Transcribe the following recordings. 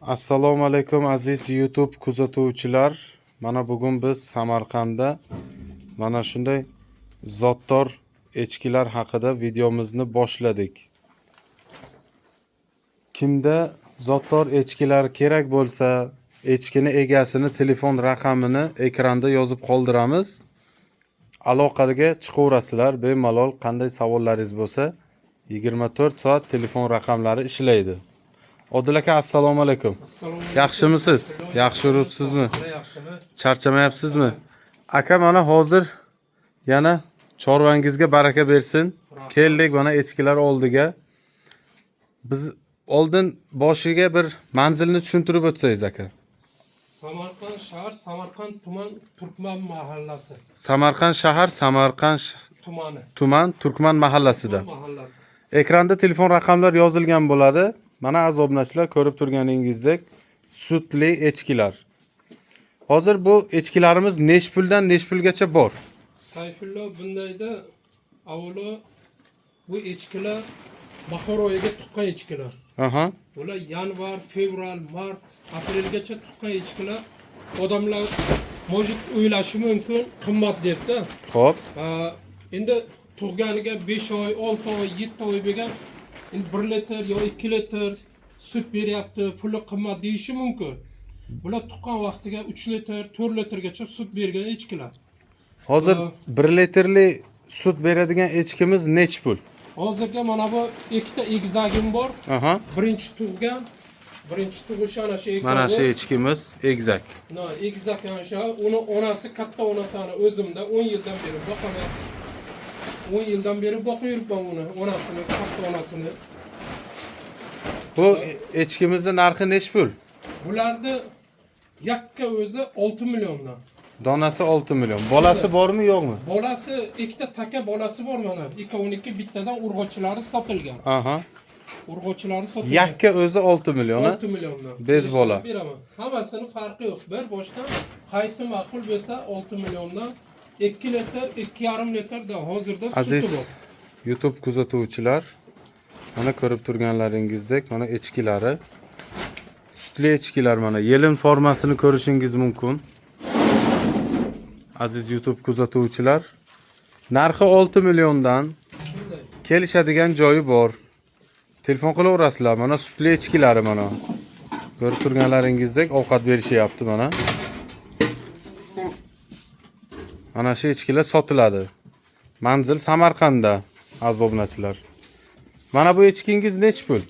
Assalomu alaykum aziz YouTube kuzatuvchilar. Mana bugun biz Samarqandda mana shunday zotdor echkilar haqida videomizni boshladik. Kimda zotdor echkilar kerak bo'lsa, echkini egasini telefon raqamini ekranda yozib qoldiramiz. Aloqaga chiqaverasizlar. Bemalol qanday savollaringiz bo'lsa 24 soat telefon raqamlari ishlaydi. Odil aka, assalomu alaykum. Yaxshimisiz? Yaxshi yuribsizmi? Charchamayapsizmi? Aka, mana hozir yana chorvangizga baraka bersin. Keldik mana echkilar oldiga. Biz oldin boshiga bir manzilni tushuntirib o'tsangiz aka. Samarqand shahar, Samarqand tuman Turkman mahallasi. Samarqand shahar, Samarqand tuman Turkman mahallasida. Ekranda telefon raqamlar yozilgan bo'ladi. Mana aziz obunachilar, ko'rib turganingizdek sutli echkilar. Hozir bu echkilarimiz necha puldan necha pulgacha bor? Sayfullo, bundayda avvalo bu echkilar bahor oyiga tuqqan echkilar. Aha. Bular yanvar, fevral, mart, aprelgacha tuqqan echkilar. Odamlar mojit o'ylashi mumkin, qimmat debdi. Xo'p. Endi tug'ganiga 5 oy, 6 oy, 7 oy bo'lgan, endi 1 litr yo 2 litr sut beryapti, puli qimmat deyishi mumkin. Bular tuqqan vaqtiga 3 litr, 4 litrgacha sut bergan echkilar. Hozir 1 litrli sut beradigan echkimiz necha pul? Hozirga mana bu ikkita egzagim bor. Aha. Birinchi tug'gan, birinchi tug'ishi ana shu ekran. Mana shu echkimiz egzak. No, egzak ana shu. Uni onasi, katta onasi ana o'zimda 10 yildan beri boqaman. 10 yildan beri boqib yuribman uni, onasini, katta onasini. Bu echkimizning narxi necha pul? Bularni yakka o'zi 6 milliondan. Donasi 6 million. Bolasi bormi, yo'qmi? Bolasi, ikkita taka bolasi bor mana. 2-12 bittadan urg'ochilari sotilgan. Aha. Urg'ochilari sotilgan. Yakka o'zi 6 million. 6 milliondan. Bez bola. Beraman. Hammasini farqi yo'q. Bir boshdan qaysi ma'qul bo'lsa 6 milliondan 2 litr, 2,5 litrda hozirda suti Aziz bor. YouTube kuzatuvchilar, mana ko'rib turganlaringizdek mana echkilari. Sutli echkilar, mana yelin formasini ko'rishingiz mumkin. Aziz YouTube kuzatuvchilar, narxi 6 milliondan kelishadigan joyi bor. Telefon qilaverasizlar. Mana sutli echkilari mana. Ko'rib turganlaringizdek ovqat berishyapti mana. Mana shu echkilar sotiladi. Manzil Samarqandda, aziz obunachilar. Mana bu echkingiz necha pul?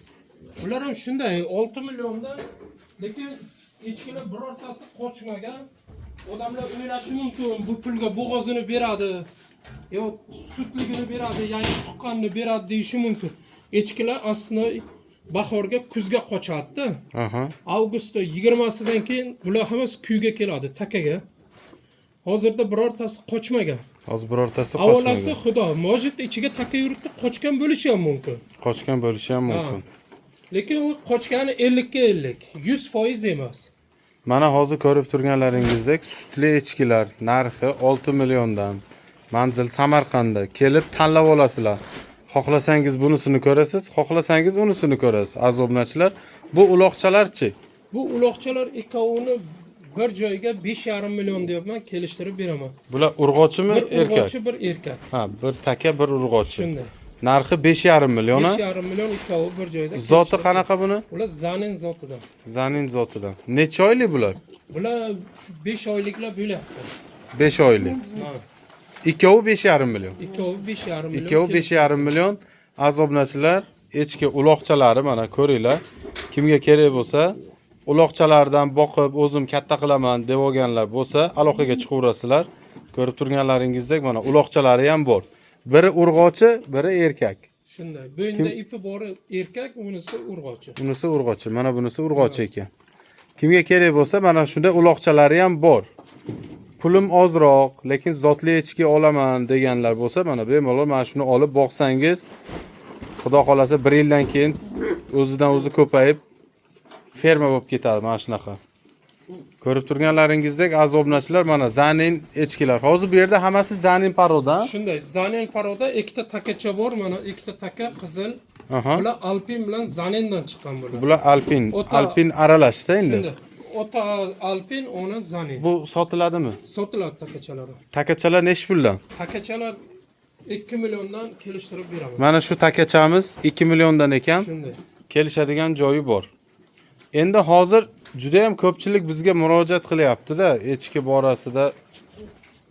Ular ham shunday 6 milliondan, lekin echkilar birortasi qochmagan. Odamlar o'ylashi mumkin, bu pulga bo'g'ozini beradi, yo sutligini beradi, yangi tuqqanini beradi deyishi mumkin. Echkilar aslida bahorga, kuzga qochadi. Aha. Avgust 20sidan keyin bular hammasi kuyga keladi, takaga. Hozirda birortasi qochmagan. Hozir birortasi Avolasi qochmagan. xudo, mojit ichiga taka yuribdi, qochgan bo'lishi ham mumkin. Qochgan bo'lishi ham mumkin. Lekin u qochgani 50 ga 50, 100% emas. Mana hozir ko'rib turganlaringizdek sutli echkilar narxi 6 milliondan. Manzil Samarqandda. Kelib tanlab olasizlar. Xohlasangiz bunisini ko'rasiz, xohlasangiz unisini ko'rasiz. Aziz obunachilar, bu uloqchalarchi? Bu uloqchalar ikkovini bir joyga 5,5 million deyapman, kelishtirib beraman. Bular urg'ochimi, Bir erkak? urg'ochi, bir erkak. Ha, bir taka, bir urg'ochi. Shunday. Narxi 5,5 million. 5,5 million ikkovi bir joyda. Zoti qanaqa buni? Ular zanin zotidan. Zanin zotidan. Necha oylik bular? Bular 5 oyliklar bo'lyapti. 5 oylik. Ikkovi 5,5 million. Ikkovi 5,5 million. Ikkovi 5,5 million. Aziz obunachilar, echki uloqchalari mana ko'ringlar. Kimga kerak bo'lsa, uloqchalardan boqib o'zim katta qilaman deb olganlar bo'lsa, aloqaga chiqaverasizlar. Ko'rib turganlaringizdek mana uloqchalari ham bor. Biri urg'ochi, biri erkak. Shunday. Bo'ynida ipi bori erkak, unisi urg'ochi. Unisi urg'ochi, mana bunisi urg'ochi ekan. Kimga kerak bo'lsa, mana shunday uloqchalari ham bor. Pulim ozroq, lekin zotli echki olaman deganlar bo'lsa, mana bemalol mana shuni olib boqsangiz, xudo xolasa 1 yildan keyin o'zidan o'zi ko'payib ferma bo'lib ketadi mana shunaqa. Ko'rib turganlaringizdek aziz obunachilar, mana zanin echkilar. Hozir bu yerda hammasi zanin paroda. Shunday, zanin paroda ikkita takacha bor, mana ikkita taka qizil, Aha. Bular Alpin bilan Zanendan chiqqan bular. Bular Alpin. O'ta- Alpin aralashdi endi. Shunda ota Alpin, ona Zanen. Bu sotiladimi? Sotiladi takachalari. Takachalar nechi puldan? Takachalar 2 milliondan kelishtirib beraman. Mana shu takachamiz 2 milliondan ekan. Shunday. Kelishadigan joyi bor. Endi hozir juda ham ko'pchilik bizga murojaat qilyapti-da, echki borasida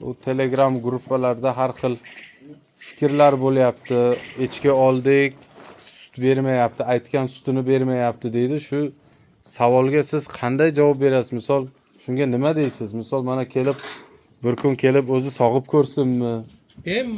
u Telegram gruppalarda har xil fikrlar bo'lyapti. Echki oldik, sut bermayapti, aytgan sutini bermayapti deydi. Shu savolga siz qanday javob berasiz? Misol, shunga nima deysiz? Misol mana kelib bir kun kelib o'zi sog'ib ko'rsinmi?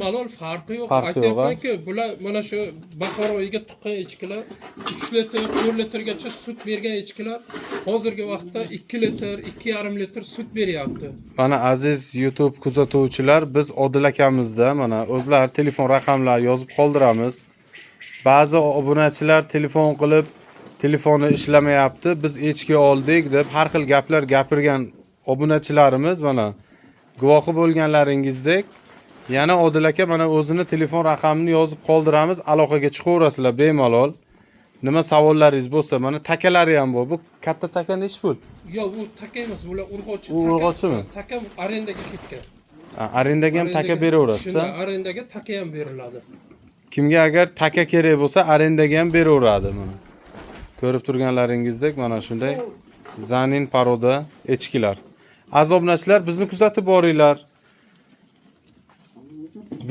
Malol farqi yo'q. Farqi yo'q, ha? Aytyapmanki, bular mana shu Buxoroga tuqqan echkilar 3 litr, 4 litrgacha sut bergan echkilar hozirgi vaqtda 2 litr, 2,5 litr sut beryapti. Mana aziz YouTube kuzatuvchilar, biz Odil akamizda mana o'zlari telefon raqamlari yozib qoldiramiz. Ba'zi obunachilar telefon qilib, telefoni ishlamayapti, biz echki oldik deb har xil gaplar gapirgan obunachilarimiz mana guvohi bo'lganlaringizdek, yana Odil aka mana o'zini telefon raqamini yozib qoldiramiz, aloqaga chiqaverasizlar bemalol. Nima savollaringiz bo'lsa, mana takalari ham bor. Bu katta taka nechi pul? Yo'q, u taka emas, bular urg'ochi. U urg'ochimi? Taka arendaga ketgan. Arendaga ham taka beraverasiz. Shunda arendaga taka ham beriladi. Kimga agar taka kerak bo'lsa, arendaga ham beraveradi mana. Ko'rib turganlaringizdek mana shunday Zanin paroda echkilar. Azob-nachlar bizni kuzatib boringlar.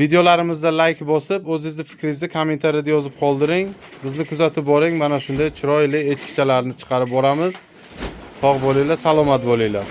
Videolarimizda like bosib, o'zingizni fikringizni kommentariyada yozib qoldiring. Bizni kuzatib boring. Mana shunday chiroyli echkichalarni chiqarib boramiz. Sog' bo'linglar, salomat bo'linglar.